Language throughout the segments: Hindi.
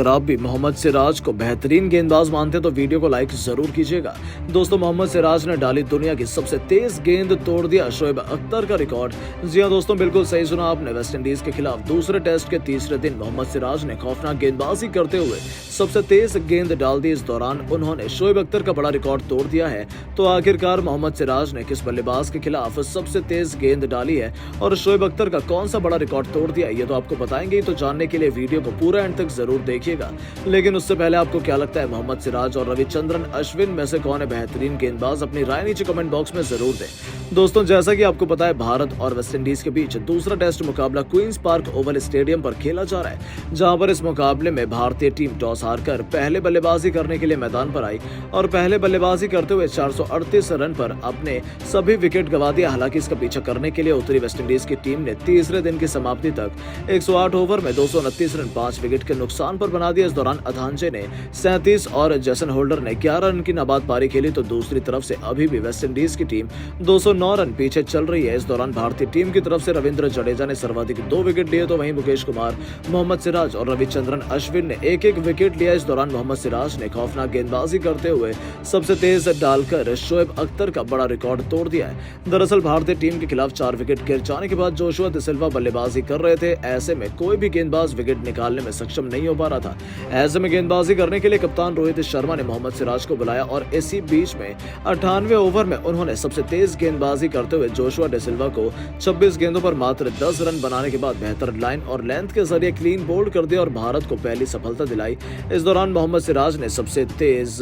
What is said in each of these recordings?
अगर आप भी मोहम्मद सिराज को बेहतरीन गेंदबाज मानते हैं तो वीडियो को लाइक जरूर कीजिएगा। दोस्तों, मोहम्मद सिराज ने डाली दुनिया की सबसे तेज गेंद, तोड़ दिया शोएब अख्तर का रिकॉर्ड। जी हां दोस्तों, बिल्कुल सही सुना आपने। वेस्टइंडीज के खिलाफ दूसरे टेस्ट के तीसरे दिन मोहम्मद सिराज ने खौफनाक गेंदबाजी करते हुए सबसे तेज गेंद डाल दी। इस दौरान उन्होंने शोएब अख्तर का बड़ा रिकॉर्ड तोड़ दिया है। तो आखिरकार मोहम्मद सिराज ने किस बल्लेबाज के खिलाफ सबसे तेज गेंद डाली है और शोएब अख्तर का कौन सा बड़ा रिकॉर्ड तोड़ दिया, ये तो आपको बताएंगे। तो जानने के लिए वीडियो को पूरा एंड तक जरूर देखिएगा। लेकिन उससे पहले आपको क्या लगता है, मोहम्मद सिराज और रविचंद्रन अश्विन में से कौन है बेहतरीन गेंदबाज? अपनी राय नीचे कमेंट बॉक्स में जरूर दें। दोस्तों, जैसा कि आपको पता है, भारत और वेस्टइंडीज के बीच दूसरा टेस्ट मुकाबला क्वींस पार्क ओवल स्टेडियम पर खेला जा रहा है, जहां पर इस मुकाबले में भारतीय टीम टॉस हारकर पहले बल्लेबाजी करने के लिए मैदान पर आई और पहले बल्लेबाजी करते हुए 438 रन पर अपने सभी विकेट गंवा दिया। हालांकि इसका पीछा करने के लिए उतरी वेस्टइंडीज की टीम ने तीसरे दिन की समाप्ति तक 108 ओवर में 229 रन 5 विकेट के नुकसान पर बना दिया। इस दौरान अधांजे ने 37 और जेसन होल्डर ने 11 रन की नाबाद पारी खेली। तो दूसरी तरफ से अभी भी वेस्टइंडीज की टीम 209 रन पीछे चल रही है। इस दौरान भारतीय टीम की तरफ से रविंद्र जडेजा ने सर्वाधिक 2 विकेट लिए, तो वहीं मुकेश कुमार, मोहम्मद सिराज और रविचंद्रन अश्विन ने एक एक विकेट लिया। इस दौरान मोहम्मद सिराज ने खौफनाक गेंदबाजी करते हुए सबसे तेज डालकर शोएब अख्तर का बड़ा रिकॉर्ड तोड़ दिया है। दरअसल भारतीय टीम के खिलाफ 4 विकेट गिर जाने के बाद जोशुआ डिसिल्वा बल्लेबाजी कर रहे थे। ऐसे में कोई भी गेंदबाज विकेट निकालने में सक्षम नहीं हो पा रहा था। ऐसे में गेंदबाजी करने के लिए कप्तान रोहित शर्मा ने मोहम्मद सिराज को बुलाया और इसी बीच में 98वें ओवर में उन्होंने सबसे तेज गेंदबाजी करते हुए जोशुआ डिसिल्वा को 26 गेंदों पर मात्र 10 रन बनाने के बाद बेहतर लाइन और लेंथ के जरिए क्लीन बोल्ड कर दिया और भारत को पहली सफलता दिलाई। इस दौरान मोहम्मद सिराज ने सबसे तेज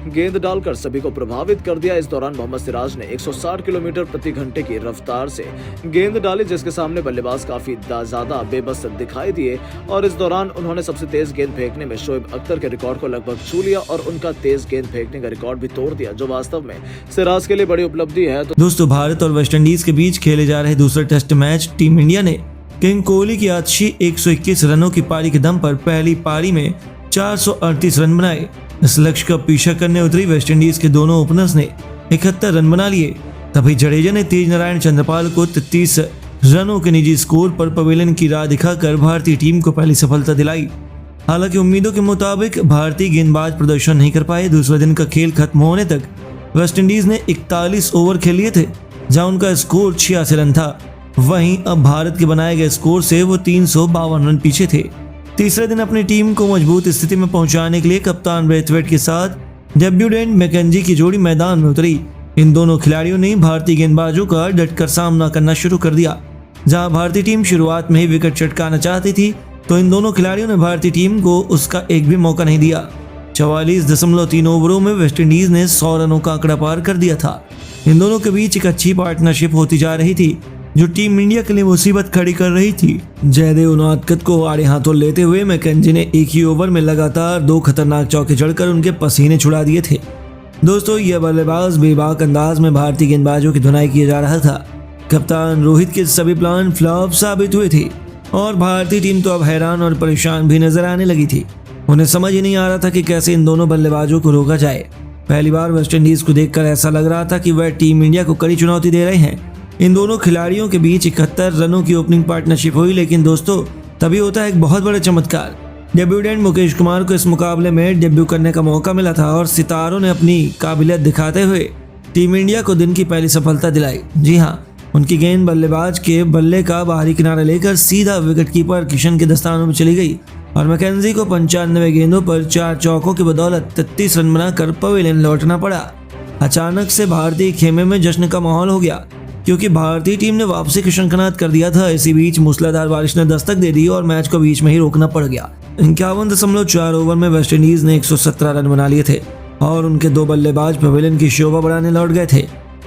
गेंद डालकर सभी को प्रभावित कर दिया। इस दौरान मोहम्मद सिराज ने 160 किलोमीटर प्रति घंटे की रफ्तार से गेंद डाली, जिसके सामने बल्लेबाज काफी ज्यादा बेबस दिखाई दिए और इस दौरान उन्होंने सबसे तेज गेंद फेंकने में शोएब अख्तर के रिकॉर्ड को लगभग छू लिया और उनका तेज गेंद फेंकने का रिकॉर्ड भी तोड़ दिया, जो वास्तव में सिराज के लिए बड़ी उपलब्धि है। दोस्तों, भारत और वेस्टइंडीज के बीच खेले जा रहे दूसरे टेस्ट मैच टीम इंडिया ने किंग कोहली की आतिशी 121 रनों की पारी के दम पर पहली पारी में 438 रन बनाए। इस लक्ष्य का पीछा करने उतरी वेस्टइंडीज के दोनों ओपनर्स ने 71 रन बना लिए। तभी जडेजा ने तेज नारायण चंद्रपाल को 33 रनों के निजी स्कोर पर पवेलियन की राह दिखाकर भारतीय टीम को पहली सफलता दिलाई। हालांकि उम्मीदों के मुताबिक भारतीय गेंदबाज प्रदर्शन नहीं कर पाए। दूसरे दिन का खेल खत्म होने तक वेस्टइंडीज ने 41 ओवर खेल लिए थे, जहां उनका स्कोर 86 रन था। वहीं अब भारत के बनाए गए स्कोर से वो 352 रन पीछे थे। तीसरे दिन अपनी टीम को मजबूत स्थिति में पहुंचाने के लिए कप्तान ब्रेथवेट के साथ डेब्यूटेंट मैकेंजी की जोड़ी मैदान में उतरी। इन दोनों खिलाड़ियों ने भारतीय गेंदबाजों का डटकर सामना करना शुरू कर दिया। जहां भारतीय टीम शुरुआत में ही विकेट चटकाना चाहती थी, तो इन दोनों खिलाड़ियों ने भारतीय टीम को उसका एक भी मौका नहीं दिया। 44.3 ओवरों में वेस्टइंडीज ने 100 रनों का आंकड़ा पार कर दिया था। इन दोनों के बीच एक अच्छी पार्टनरशिप होती जा रही थी, जो टीम इंडिया के लिए मुसीबत खड़ी कर रही थी। जयदेव उनादकत को आड़े हाथों लेते हुए मैकेंजी ने एक ही ओवर में लगातार 2 खतरनाक चौके जड़कर उनके पसीने छुड़ा दिए थे। दोस्तों, यह बल्लेबाज बेबाक अंदाज में भारतीय गेंदबाजों की धुनाई किया जा रहा था। कप्तान रोहित के सभी प्लान फ्लॉप साबित हुए थे और भारतीय टीम तो अब हैरान और परेशान भी नजर आने लगी थी। उन्हें समझ ही नहीं आ रहा था कि कैसे इन दोनों बल्लेबाजों को रोका जाए। पहली बार वेस्टइंडीज को देखकर ऐसा लग रहा था कि वह टीम इंडिया को कड़ी चुनौती दे रहे हैं। इन दोनों खिलाड़ियों के बीच 71 रनों की ओपनिंग पार्टनरशिप हुई, लेकिन दोस्तों तभी होता है एक बहुत बड़ा चमत्कार। डेब्यूटेंट मुकेश कुमार को इस मुकाबले में डेब्यू करने का मौका मिला था और सितारों ने अपनी काबिलियत दिखाते हुए टीम इंडिया को दिन की पहली सफलता दिलाई। जी हाँ, उनकी गेंद बल्लेबाज के बल्ले का बाहरी किनारा लेकर सीधा विकेटकीपर किशन के दस्तानों में चली गई और मैकेंजी को 95 गेंदों पर 4 चौकों की बदौलत 33 रन बनाकर पवेलियन लौटना पड़ा। अचानक से भारतीय खेमे में जश्न का माहौल हो गया, क्योंकि भारतीय टीम ने वापसी की शंखनाद कर दिया था। इसी बीच मूसलाधार बारिश ने दस्तक दे दी और मैच को बीच में ही रोकना पड़ गया। 51.4 ओवर में वेस्टइंडीज ने 117 रन बना लिए थे और उनके 2 बल्लेबाज पवेलियन की शोभा बढ़ाने लौट गए थे।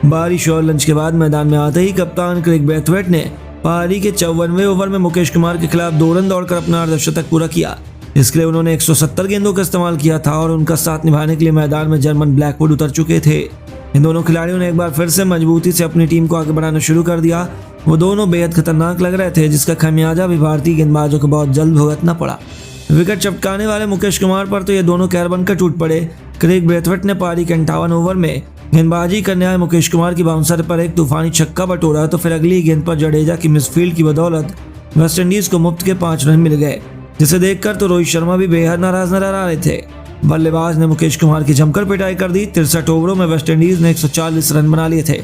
बारिश और लंच के बाद मैदान में आते ही कप्तान क्रेग ब्रेथवेट ने पारी के 54वें ओवर में मुकेश कुमार के खिलाफ 2 रन दौड़कर अपना अर्धशतक पूरा किया। इसके लिए उन्होंने 170 गेंदों का इस्तेमाल किया था और उनका साथ निभाने के लिए मैदान में जर्मन ब्लैकवुड उतर चुके थे। इन दोनों खिलाड़ियों ने एक बार फिर से मजबूती से अपनी टीम को आगे बढ़ाना शुरू कर दिया। वो दोनों बेहद खतरनाक लग रहे थे, जिसका खमियाजा भी भारतीय गेंदबाजों को बहुत जल्द भुगतना पड़ा। विकेट चटकाने वाले मुकेश कुमार पर तो ये दोनों कैर बनकर टूट पड़े। क्रेग ब्रेथवेट ने पारी के 58 ओवर में गेंदबाजी करने आए मुकेश कुमार की बाउंसर पर एक तूफानी छक्का बटोरा, तो फिर अगली गेंद पर जडेजा की मिसफील्ड की बदौलत वेस्टइंडीज को मुफ्त के 5 रन मिल गए, जिसे देखकर तो रोहित शर्मा भी बेहद नाराज नजर आ रहे थे। बल्लेबाज ने मुकेश कुमार की जमकर पिटाई कर दी। 63 ओवरों में वेस्टइंडीज ने 140 रन बना लिए थे।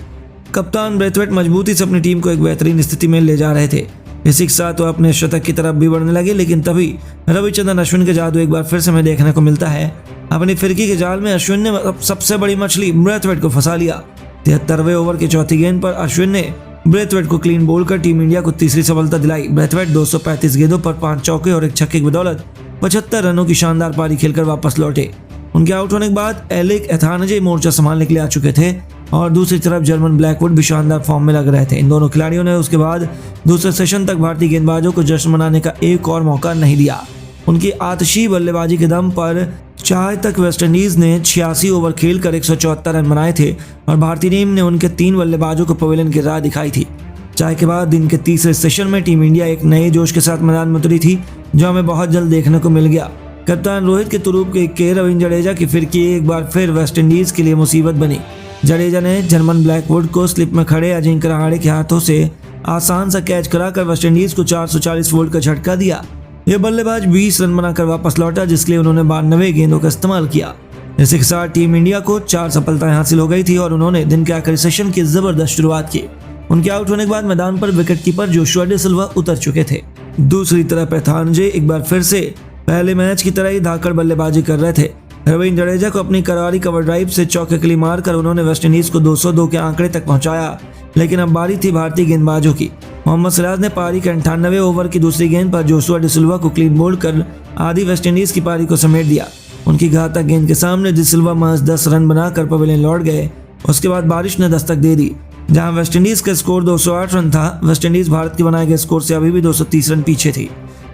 कप्तान ब्रेथवेट मजबूती से अपनी टीम को एक बेहतरीन स्थिति में ले जा रहे थे। इसी के साथ वो अपने शतक की तरफ भी बढ़ने लगे, लेकिन तभी रविचंद्रन अश्विन के जादू एक बार फिर से हमें देखने को मिलता है। अपनी फिरकी के जाल में अश्विन ने सबसे बड़ी मछली ब्रेथवेट को फंसा लिया। 73वें ओवर की चौथी गेंद पर अश्विन ने ब्रेथवेट को क्लीन बोल्ड कर टीम इंडिया को तीसरी सफलता दिलाई। ब्रेथवेट 235 गेंदों पर 5 चौके और 1 छक्के की बदौलत 75 रनों की शानदार पारी खेलकर वापस लौटे। उनके आउट होने के बाद एलिक एथानजे मोर्चा संभालने के लिए आ चुके थे और दूसरी तरफ जर्मन ब्लैकवुड भी शानदार फॉर्म में लग रहे थे। इन दोनों खिलाड़ियों ने उसके बाद दूसरे सेशन तक भारतीय गेंदबाजों को जश्न मनाने का एक और मौका नहीं दिया। उनकी आतशी बल्लेबाजी के दम पर चाय तक वेस्टइंडीज ने 86 ओवर खेलकर 174 रन बनाए थे और भारतीय टीम ने उनके 3 बल्लेबाजों को पवेलियन की राह दिखाई थी। चाय के बाद दिन के तीसरे सेशन में टीम इंडिया एक नए जोश के साथ मैदान में उतरी थी, जो हमें बहुत जल्द देखने को मिल गया। कप्तान रोहित के तुरूप के रविंद्र जडेजा की फिरकी एक बार फिर वेस्टइंडीज के लिए मुसीबत बनी। जडेजा ने जर्मन ब्लैकवुड को स्लिप में खड़े अजिंक्य रहाणे के हाथों से आसान सा कैच कराकर वेस्टइंडीज को 440 वोल्ट का झटका दिया। यह बल्लेबाज 20 रन बनाकर वापस लौटा, जिसके लिए उन्होंने 92 गेंदों का इस्तेमाल किया। इसी के साथ टीम इंडिया को 4 सफलताएं हासिल हो गई थी और उन्होंने दिन के आखिरी सेशन की जबरदस्त शुरुआत की। उनके आउट होने के बाद मैदान पर विकेटकीपर जोशुआ डे सिल्वा उतर चुके थे। दूसरी तरफ एथानजे एक बार फिर से पहले मैच की तरह ही धाकड़ बल्लेबाजी कर रहे थे। रविंद्र जडेजा को अपनी करारी कवर ड्राइव से चौके के लिए मारकर उन्होंने वेस्टइंडीज को 202 के आंकड़े तक पहुंचाया, लेकिन अब बारी थी भारतीय गेंदबाजों की। मोहम्मद सिराज ने पारी के 98वें ओवर की दूसरी गेंद पर जोशुआ डे सिल्वा को क्लीन बोल्ड कर आधी वेस्टइंडीज की पारी को समेट दिया। उनकी घातक गेंद के सामने डे सिल्वा महज 10 रन बनाकर पवेलियन लौट गए। उसके बाद बारिश ने दस्तक दे दी। जहां वेस्टइंडीज का स्कोर 208 रन था, वेस्टइंडीज भारत के बनाए गए स्कोर से अभी भी 230 रन पीछे थी।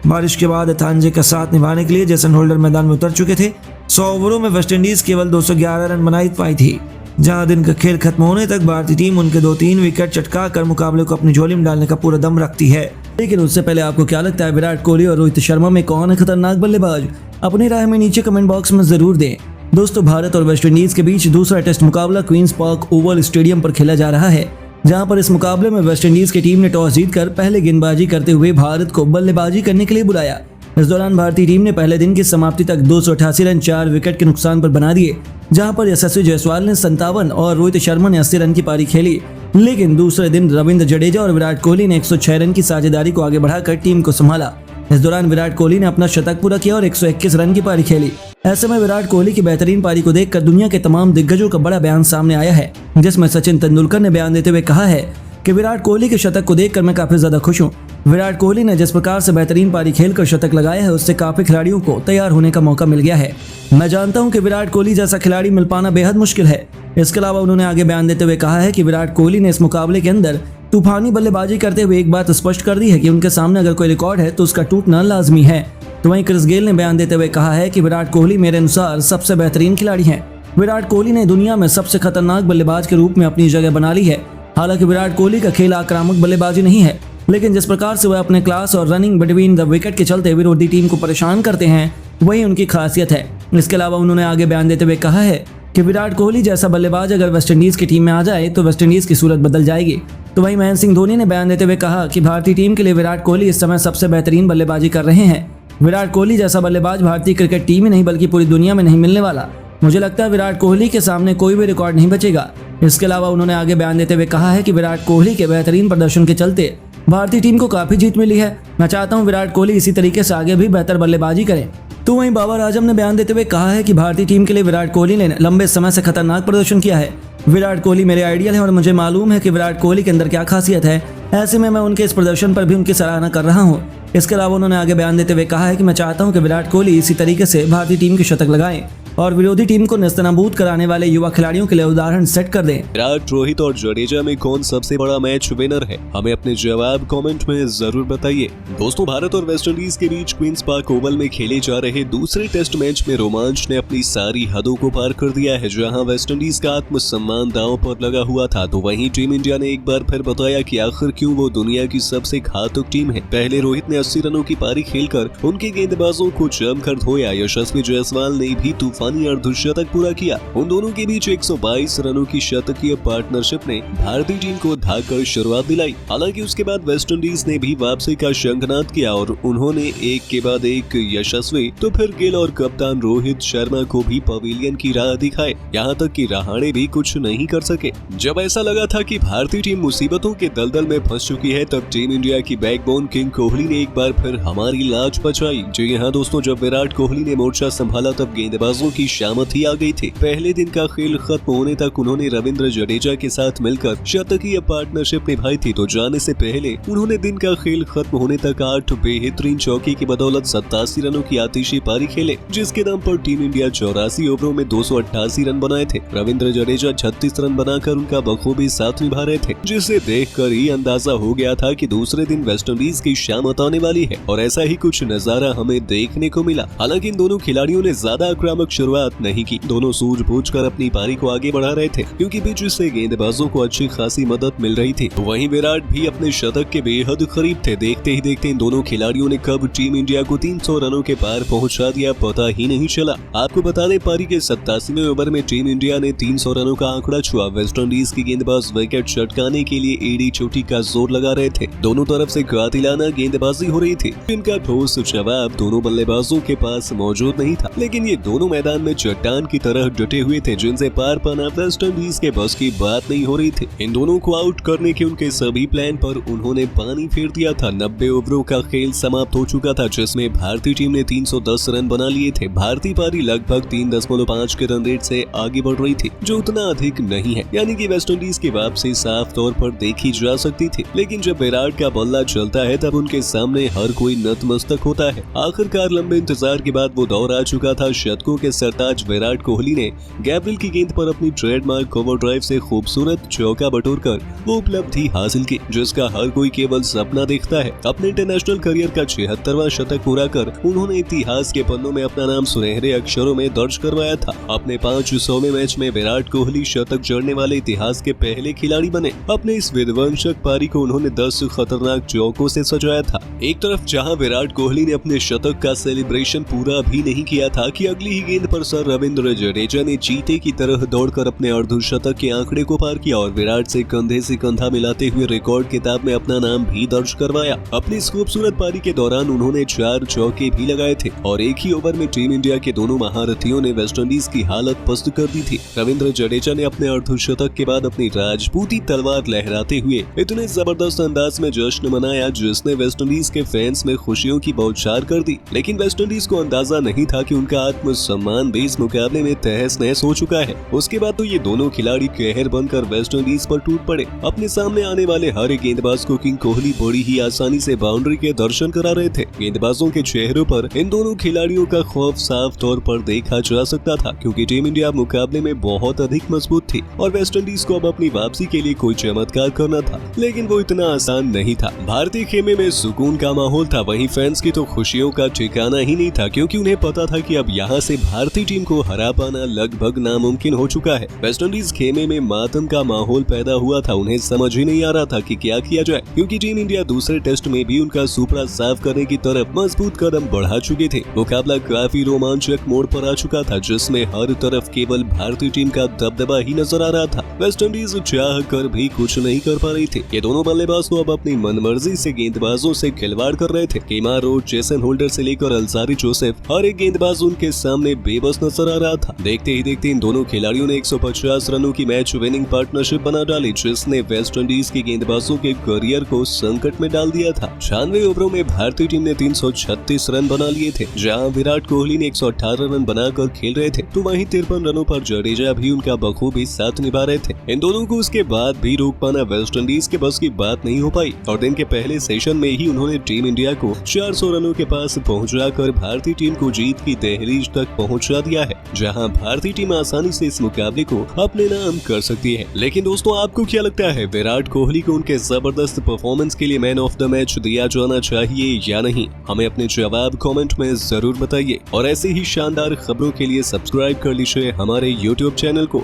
बारिश के बाद एथानजे का साथ निभाने के लिए जेसन होल्डर मैदान में उतर चुके थे। 100 ओवरों में वेस्टइंडीज केवल 211 रन बना पाई थी। जहां दिन का खेल खत्म होने तक भारतीय टीम उनके 2-3 विकेट चटका कर मुकाबले को अपनी झोली में डालने का पूरा दम रखती है। लेकिन उससे पहले आपको क्या लगता है, विराट कोहली और रोहित शर्मा में कौन है खतरनाक बल्लेबाज? अपनी राय में नीचे कमेंट बॉक्स में जरूर दें। दोस्तों, भारत और वेस्टइंडीज के बीच दूसरा टेस्ट मुकाबला क्वींस पार्क ओवल स्टेडियम पर खेला जा रहा है, जहां पर इस मुकाबले में वेस्टइंडीज की टीम ने टॉस जीतकर पहले गेंदबाजी करते हुए भारत को बल्लेबाजी करने के लिए बुलाया। इस दौरान भारतीय टीम ने पहले दिन की समाप्ति तक 288 रन 4 विकेट के नुकसान पर बना दिए, जहां पर यशस्वी जायसवाल ने 57 और रोहित शर्मा ने 80 रन की पारी खेली। लेकिन दूसरे दिन रविंद्र जडेजा और विराट कोहली ने 106 रन की साझेदारी को आगे बढ़ाकर टीम को संभाला। इस दौरान विराट कोहली ने अपना शतक पूरा किया और 121 रन की पारी खेली। ऐसे में विराट कोहली की बेहतरीन पारी को देखकर दुनिया के तमाम दिग्गजों का बड़ा बयान सामने आया है, जिसमें सचिन तेंदुलकर ने बयान देते हुए कहा है कि विराट कोहली के शतक को देखकर मैं काफी ज्यादा खुश हूँ। विराट कोहली ने जिस प्रकार से बेहतरीन पारी खेलकर शतक लगाया है, उससे काफी खिलाड़ियों को तैयार होने का मौका मिल गया है। मैं जानता हूं कि विराट कोहली जैसा खिलाड़ी मिल पाना बेहद मुश्किल है। इसके अलावा उन्होंने आगे बयान देते हुए कहा है कि विराट कोहली ने इस मुकाबले के अंदर तूफानी बल्लेबाजी करते हुए एक बात स्पष्ट कर दी है कि उनके सामने अगर कोई रिकॉर्ड है तो उसका टूटना लाजमी है। तो वहीं क्रिस गेल ने बयान देते हुए कहा है कि विराट कोहली मेरे अनुसार सबसे बेहतरीन खिलाड़ी हैं। विराट कोहली ने दुनिया में सबसे खतरनाक बल्लेबाज के रूप में अपनी जगह बना ली है। हालांकि विराट कोहली का खेल आक्रामक बल्लेबाजी नहीं है, लेकिन जिस प्रकार से वह अपने क्लास और रनिंग बिटवीन द विकेट के चलते विरोधी टीम को परेशान करते हैं, वही उनकी खासियत है। इसके अलावा उन्होंने आगे बयान देते हुए कहा है कि विराट कोहली जैसा बल्लेबाज अगर वेस्टइंडीज की टीम में आ जाए तो वेस्टइंडीज की सूरत बदल जाएगी। तो वहीं महेंद्र सिंह धोनी ने बयान देते हुए कहा कि भारतीय टीम के लिए विराट कोहली इस समय सबसे बेहतरीन बल्लेबाजी कर रहे हैं। विराट कोहली जैसा बल्लेबाज भारतीय क्रिकेट टीम ही नहीं बल्कि पूरी दुनिया में नहीं मिलने वाला। मुझे लगता है विराट कोहली के सामने कोई भी रिकॉर्ड नहीं बचेगा। इसके अलावा उन्होंने आगे बयान देते हुए कहा है कि विराट कोहली के बेहतरीन प्रदर्शन के चलते भारतीय टीम को काफी जीत मिली है। मैं चाहता हूं विराट कोहली इसी तरीके से आगे भी बेहतर बल्लेबाजी करें। तो वहीं बाबर आजम ने बयान देते हुए कहा है कि भारतीय टीम के लिए विराट कोहली ने लंबे समय से खतरनाक प्रदर्शन किया है। विराट कोहली मेरे आइडियल है और मुझे मालूम है कि विराट कोहली के अंदर क्या खासियत है। ऐसे में मैं उनके इस प्रदर्शन पर भी उनकी सराहना कर रहा हूँ। इसके अलावा उन्होंने आगे बयान देते हुए कहा है कि मैं चाहता हूँ कि विराट कोहली इसी तरीके से भारतीय टीम की शतक लगाएं और विरोधी टीम को नेस्तनाबूद कराने वाले युवा खिलाड़ियों के लिए उदाहरण सेट कर दें। विराट, रोहित और जडेजा में कौन सबसे बड़ा मैच विनर है? हमें अपने जवाब कमेंट में जरूर बताइए। दोस्तों, भारत और वेस्टइंडीज के बीच क्वींस पार्क ओवल में खेले जा रहे दूसरे टेस्ट मैच में रोमांच ने अपनी सारी हदों को पार कर दिया है। जहां वेस्टइंडीज का आत्मसम्मान दांव पर लगा हुआ था, तो वहीं टीम इंडिया ने एक बार फिर बताया कि आखिर क्यों वो दुनिया की सबसे घातक टीम है। पहले रोहित ने 80 रनों की पारी खेलकर उनके गेंदबाजों को जमकर धोया। यशस्वी जायसवाल ने भी तूफान तूफानी अर्धशतक पूरा किया। उन दोनों के बीच 122 रनों की शतकीय पार्टनरशिप ने भारतीय टीम को धाकर शुरुआत दिलाई। हालांकि उसके बाद वेस्टइंडीज ने भी वापसी का शंखनाद किया और उन्होंने एक के बाद एक यशस्वी तो फिर गिल और कप्तान रोहित शर्मा को भी पवेलियन की राह दिखाए। यहाँ तक कि रहाणे भी कुछ नहीं कर सके। जब ऐसा लगा था कि भारतीय टीम मुसीबतों के दलदल में फंस चुकी है, तब टीम इंडिया की बैकबोन किंग कोहली ने एक बार फिर हमारी लाज बचाई। जी हाँ दोस्तों, जब विराट कोहली ने मोर्चा संभाला तब गेंदबाजों की शामत ही आ गई थी। पहले दिन का खेल खत्म होने तक उन्होंने रविंद्र जडेजा के साथ मिलकर शतकीय पार्टनरशिप निभाई थी, तो जाने से पहले उन्होंने दिन का खेल खत्म होने तक 8 बेहतरीन चौके की बदौलत 87 रनों की आतिशी पारी खेले, जिसके दम पर टीम इंडिया 84 ओवरों में 288 रन बनाए थे। रविंद्र जडेजा 36 रन बनाकर उनका बखूबी साथ निभा रहे थे, जिसे देखकर ही अंदाजा हो गया था कि दूसरे दिन वेस्टइंडीज की शामत आने वाली है और ऐसा ही कुछ नजारा हमें देखने को मिला। हालांकि इन दोनों खिलाड़ियों ने ज्यादा आक्रामक शुरुआत नहीं की। दोनों सूझबूझकर अपनी पारी को आगे बढ़ा रहे थे, क्योंकि बीच से गेंदबाजों को अच्छी खासी मदद मिल रही थी। वहीं विराट भी अपने शतक के बेहद करीब थे। देखते ही देखते इन दोनों खिलाड़ियों ने कब टीम इंडिया को 300 रनों के पार पहुंचा दिया, पता ही नहीं चला। आपको बता दें, पारी के 87वें ओवर में टीम इंडिया ने 300 रनों का आंकड़ा छुआ। वेस्टइंडीज की गेंदबाज विकेट चटकाने के लिए एडी चोटी का जोर लगा रहे थे। दोनों तरफ से कातिलाना गेंदबाजी हो रही थी, जिनका ठोस जवाब दोनों बल्लेबाजों के पास मौजूद नहीं था। लेकिन ये दोनों मैदान में चट्टान की तरह डटे हुए थे, जिनसे पार पाना वेस्टइंडीज के बस की बात नहीं हो रही थी। इन दोनों को आउट करने के उनके सभी प्लान पर उन्होंने पानी फेर दिया था। 90 ओवरों का खेल समाप्त हो चुका था, जिसमें भारतीय टीम ने 310 रन बना लिए थे। भारतीय पारी लगभग 3.5 के रन रेट से आगे बढ़ रही थी, जो उतना अधिक नहीं है, यानी कि वेस्टइंडीज की वापसी साफ तौर पर देखी जा सकती थी। लेकिन जब विराट का बल्ला चलता है, तब उनके सामने हर कोई नतमस्तक होता है। आखिरकार लंबे इंतजार के बाद वो दौर आ चुका था। शतकों के सरताज विराट कोहली ने गैब्रियल की गेंद पर अपनी ट्रेडमार्क कवर ड्राइव से खूबसूरत चौका बटोरकर वो उपलब्धि हासिल की, जिसका हर कोई केवल सपना देखता है। अपने इंटरनेशनल करियर का 76वां शतक पूरा कर उन्होंने इतिहास के पन्नों में अपना नाम सुनहरे अक्षरों में दर्ज करवाया था। अपने 500वें मैच में विराट कोहली शतक जड़ने वाले इतिहास के पहले खिलाड़ी बने। अपने इस विध्वंसक पारी को उन्होंने 10 खतरनाक चौकों से सजाया था। एक तरफ जहां विराट कोहली ने अपने शतक का सेलिब्रेशन पूरा भी नहीं किया था कि अगली ही गेंद पर सर रविंद्र जडेजा ने चीते की तरह दौड़कर अपने अर्धशतक के आंकड़े को पार किया और विराट से कंधे से कंधा मिलाते हुए रिकॉर्ड किताब में अपना नाम भी दर्ज करवाया। अपनी इस खूबसूरत पारी के दौरान उन्होंने 4 चौके भी लगाए थे और एक ही ओवर में टीम इंडिया के दोनों महारथियों ने वेस्टइंडीज की हालत पस्त कर दी थी। रविंद्र जडेजा ने अपने अर्धशतक के बाद अपनी राजपूती तलवार लहराते हुए इतने जबरदस्त अंदाज में जश्न मनाया, जिसने वेस्टइंडीज के फैंस में खुशियों की बौछार कर दी। लेकिन वेस्टइंडीज को अंदाजा नहीं था कि उनका आत्मसम्मान भी इस मुकाबले में तहस नहस हो चुका है। उसके बाद तो ये दोनों खिलाड़ी कहर बनकर वेस्टइंडीज पर टूट पड़े। अपने सामने आने वाले हर एक गेंदबाज को किंग कोहली बड़ी ही आसानी से बाउंड्री के दर्शन करा रहे थे। गेंदबाजों के चेहरों पर इन दोनों खिलाड़ियों का खौफ साफ तौर पर देखा जा सकता था, क्योंकि टीम इंडिया मुकाबले में बहुत अधिक मजबूत थी और वेस्टइंडीज को अब अपनी वापसी के लिए कोई चमत्कार करना था। लेकिन वो इतना आसान नहीं था। भारतीय खेमे में सुकून का माहौल था, वहीं फैंस की तो खुशियों का ठिकाना ही नहीं था, क्योंकि उन्हें पता था कि अब यहाँ से भारतीय टीम को हरा पाना लगभग नामुमकिन हो चुका है। वेस्टइंडीज खेमे में मातम का माहौल पैदा हुआ था। उन्हें समझ ही नहीं आ रहा था कि क्या किया जाए, क्योंकि टीम इंडिया दूसरे टेस्ट में भी उनका सुपड़ा साफ करने की तरफ मजबूत कदम बढ़ा चुके थे। मुकाबला काफी रोमांचक मोड़ पर आ चुका था, जिसमें हर तरफ केवल भारतीय टीम का दबदबा ही नजर आ रहा था। वेस्टइंडीज चाह कर भी कुछ नहीं कर पा रही थी। ये दोनों बल्लेबाज तो अब अपनी मनमर्जी से गेंदबाजों से खिलवाड़ कर रहे थे। केमार रोच, जेसन होल्डर से लेकर अलजारी जोसेफ, हर एक गेंदबाज उनके सामने बेबस नजर आ रहा था। देखते ही देखते इन दोनों खिलाड़ियों ने 150 रनों की मैच विनिंग पार्टनरशिप बना डाली, जिसने वेस्टइंडीज के गेंदबाजों के करियर को संकट में डाल दिया था। 96 ओवरों में भारतीय टीम ने 336 रन बना लिए थे। जहां विराट कोहली ने 118 रन बनाकर खेल रहे थे, तो वहीं 53 रनों पर जडेजा भी उनका बखूबी साथ निभा रहे थे। इन दोनों को उसके बाद भी रोक पाना वेस्टइंडीज के बस की बात नहीं हो पाई और दिन के पहले सेशन में ही उन्होंने टीम इंडिया को 400 रनों के पास पहुंचाकर भारतीय टीम को जीत की दहलीज तक पहुंचा दिया है, जहां भारतीय टीम आसानी से इस मुकाबले को अपने नाम कर सकती है। लेकिन दोस्तों, आपको क्या लगता है, विराट कोहली को उनके जबरदस्त परफॉर्मेंस के लिए मैन ऑफ द मैच दिया जाना चाहिए या नहीं? हमें अपने जवाब कमेंट में जरूर बताइए और ऐसे ही शानदार खबरों के लिए सब्सक्राइब कर लीजिए हमारे YouTube चैनल को।